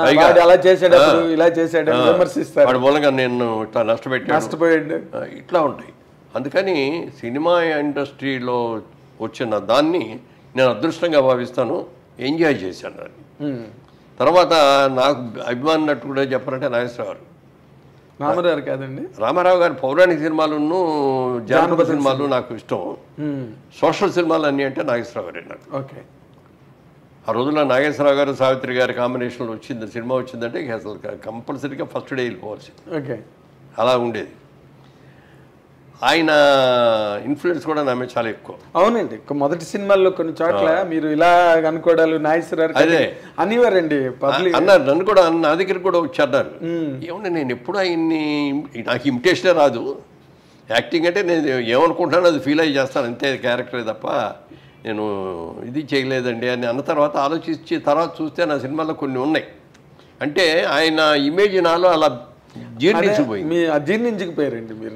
వాడు అలా చేసాడు ఇలా చేసాడు విమర్శిస్తారు. వాడి మూలంగా నేను ఇట్లా నష్టపోయాడు ఇట్లా ఉంటాయి. అందుకని సినిమా ఇండస్ట్రీలో వచ్చిన దాన్ని నేను అదృష్టంగా భావిస్తాను. ఎంజాయ్ చేశాను దాన్ని. తర్వాత నాకు అభిమాన నటుడు కూడా చెప్పారంటే నాగేశ్వరరావు గారు. రామారావు కాదండి, రామారావు గారి పౌరాణిక సినిమాలను జానపద సినిమాలు నాకు ఇష్టం. సోషల్ సినిమాలు అన్నీ అంటే నాగేశ్వరరావు గారే నాకు. ఓకే. ఆ రోజుల్లో నాగేశ్వరరావు గారు సావిత్రి గారి కాంబినేషన్లో వచ్చింది సినిమా వచ్చిందంటే అసలు కంపల్సరీగా ఫస్ట్ డే వెళ్ళిపోవాల్సింది. ఓకే. అలా ఉండేది. ఆయన ఇన్ఫ్లుయెన్స్ కూడా నా మీద చాలా ఎక్కువ. అవునండి, మొదటి సినిమాల్లో కొన్ని చోట్ల మీరు ఇలా అనుకోవడాలు నాగేశ్వరరావు అదే అనేవారండి. అన్నారు, నన్ను కూడా నా దగ్గర కూడా వచ్చారు. ఏమన్నా నేను ఎప్పుడు ఆయన్ని నాకు ఇమిటేషనే రాదు. యాక్టింగ్ అంటే నేను ఏమనుకుంటానో అది ఫీల్ అయ్యి చేస్తాను అంతే, క్యారెక్టరే తప్ప నేను ఇది చేయలేదండి అని అన్న తర్వాత ఆలోచించి తర్వాత చూస్తే నా సినిమాలో కొన్ని ఉన్నాయి. అంటే ఆయన ఇమేజ్ నాలో అలా జీర్ణించిపోయింది. జీర్ణించుకుపోయారండి మీరు.